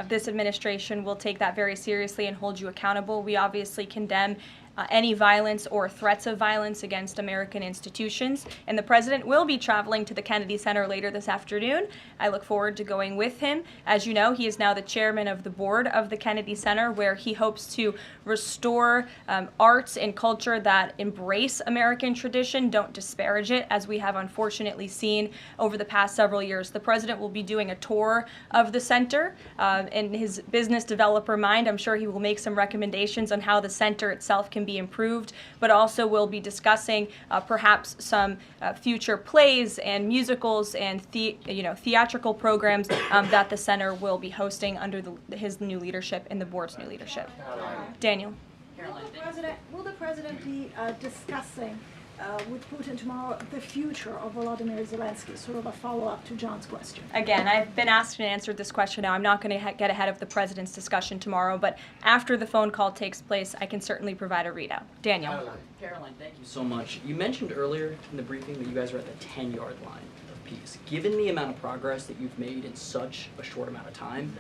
This administration will take that very seriously and hold you accountable. We obviously condemn any violence or threats of violence against American institutions. And the president will be traveling to the Kennedy Center later this afternoon. I look forward to going with him. As you know, he is now the chairman of the board of the Kennedy Center, where he hopes to restore arts and culture that embrace American tradition, don't disparage it, as we have unfortunately seen over the past several years. The president will be doing a tour of the center. In his business developer mind, I'm sure he will make some recommendations on how the center itself can be improved, but also will be discussing perhaps some future plays and musicals and theatrical programs that the center will be hosting under his new leadership and the board's new leadership. Daniel. Will the president be discussing with Putin tomorrow the future of Volodymyr Zelensky, sort of a follow-up to John's question? Again, I've been asked and answered this question now. I'm not going to get ahead of the president's discussion tomorrow, but after the phone call takes place, I can certainly provide a readout. Daniel. Caroline, thank you so much. You mentioned earlier in the briefing that you guys are at the 10-yard line of peace. Given the amount of progress that you've made in such a short amount of time,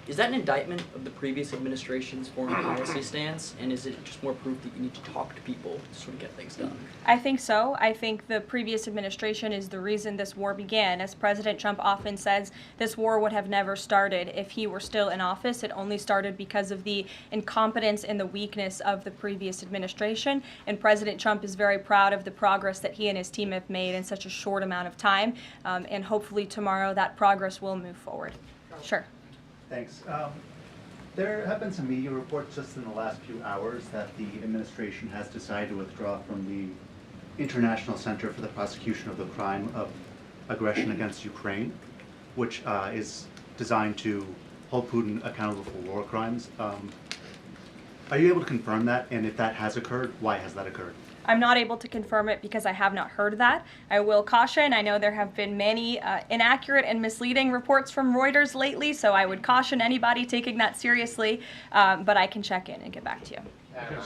is that an indictment of the previous administration's foreign policy stance, and is it just more proof that you need to talk to people to sort of get things done? I think so. I think the previous administration is the reason this war began. As President Trump often says, this war would have never started if he were still in office. It only started because of the incompetence and the weakness of the previous administration, and President Trump is very proud of the progress that he and his team have made in such a short amount of time, and hopefully tomorrow that progress will move forward. Sure. Thanks. There have been some media reports just in the last few hours that the administration has decided to withdraw from the International Center for the Prosecution of the Crime of Aggression against Ukraine, which is designed to hold Putin accountable for war crimes. Are you able to confirm that? And if that has occurred, why has that occurred? I'm not able to confirm it because I have not heard that. I will caution, I know there have been many inaccurate and misleading reports from Reuters lately, so I would caution anybody taking that seriously, but I can check in and get back to you.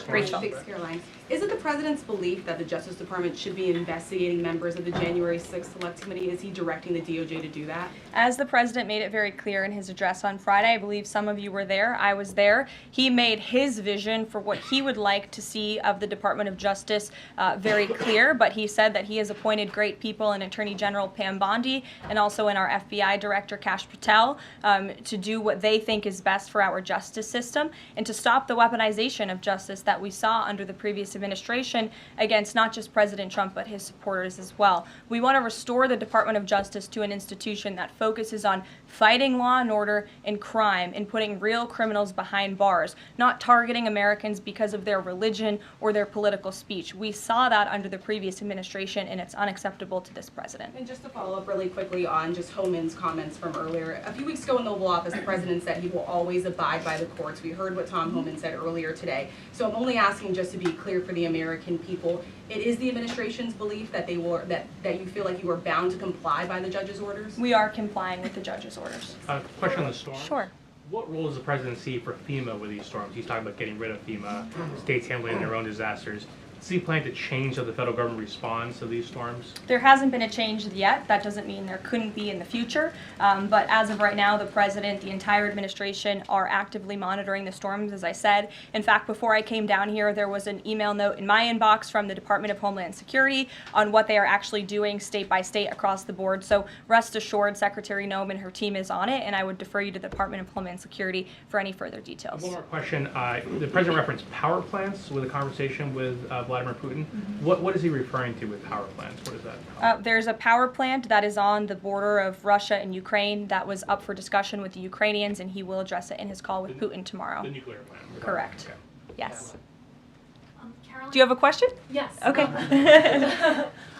Rachel. Thanks, Caroline. Is it the president's belief that the Justice Department should be investigating members of the January 6th Select Committee? Is he directing the DOJ to do that? As the president made it very clear in his address on Friday, I believe some of you were there, I was there, he made his vision for what he would like to see of the Department of Justice very clear, but he said that he has appointed great people in Attorney General Pam Bondi and also in our FBI Director Kash Patel to do what they think is best for our justice system and to stop the weaponization of justice that we saw under the previous administration against not just President Trump but his supporters as well. We want to restore the Department of Justice to an institution that focuses on fighting law and order and crime and putting real criminals behind bars, not targeting Americans because of their religion or their political speech. We saw that under the previous administration, and it's unacceptable to this president. And just to follow up really quickly on just Homan's comments from earlier, a few weeks ago in the Oval Office, the president said he will always abide by the courts. We heard what Tom Homan said earlier today. So I'm only asking just to be clear for the American people. It is the administration's belief that they will that you feel like you are bound to comply by the judge's orders? We are complying with the judge's orders. Question on the storm. Sure. What role does the president see for FEMA with these storms? He's talking about getting rid of FEMA, states handling their own disasters. Does he plan to change how the federal government responds to these storms? There hasn't been a change yet. That doesn't mean there couldn't be in the future. But as of right now, the president, the entire administration are actively monitoring the storms, as I said. In fact, before I came down here, there was an email note in my inbox from the Department of Homeland Security on what they are actually doing state by state across the board. So rest assured, Secretary Noem and her team is on it, and I would defer you to the Department of Homeland Security for any further details. One more question. The president referenced power plants with a conversation with Vladimir Putin. What is he referring to with power plants? What is that? There's a power plant that is on the border of Russia and Ukraine that was up for discussion with the Ukrainians, and he will address it in his call with Putin tomorrow. The nuclear plant. Correct. Okay. Yes. Caroline? Do you have a question? Yes. Okay.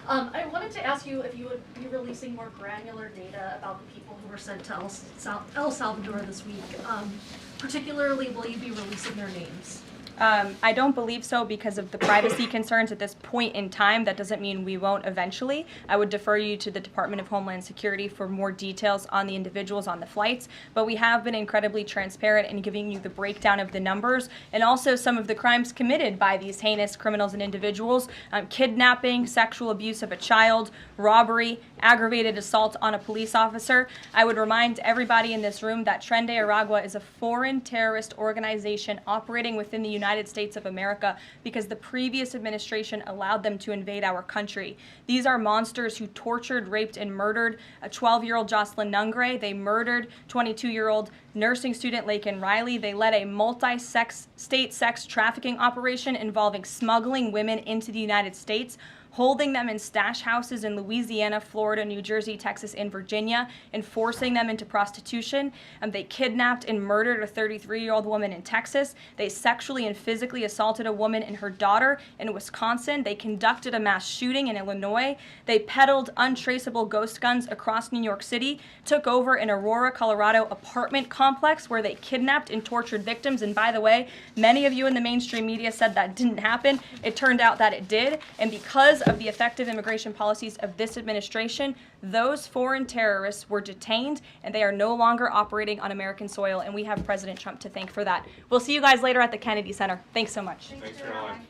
I wanted to ask you if you would be releasing more granular data about the people who were sent to El Salvador this week. Particularly, will you be releasing their names? I don't believe so because of the privacy concerns at this point in time. That doesn't mean we won't eventually. I would defer you to the Department of Homeland Security for more details on the individuals on the flights, but we have been incredibly transparent in giving you the breakdown of the numbers and also some of the crimes committed by these heinous criminals and individuals: kidnapping, sexual abuse of a child, robbery, aggravated assault on a police officer. I would remind everybody in this room that Tren de Aragua is a foreign terrorist organization operating within the United States of America because the previous administration allowed them to invade our country. These are monsters who tortured, raped, and murdered a 12-year-old Jocelyn Nungre. They murdered 22-year-old nursing student Laken Riley. They led a multi-state sex trafficking operation involving smuggling women into the United States, holding them in stash houses in Louisiana, Florida, New Jersey, Texas, and Virginia, and forcing them into prostitution. They kidnapped and murdered a 33-year-old woman in Texas. They sexually and physically assaulted a woman and her daughter in Wisconsin. They conducted a mass shooting in Illinois. They peddled untraceable ghost guns across New York City, took over an Aurora, Colorado apartment complex where they kidnapped and tortured victims. And by the way, many of you in the mainstream media said that didn't happen. It turned out that it did. And because of the effective immigration policies of this administration, those foreign terrorists were detained and they are no longer operating on American soil, and we have President Trump to thank for that. We'll see you guys later at the Kennedy Center. Thanks so much. Thanks, Caroline.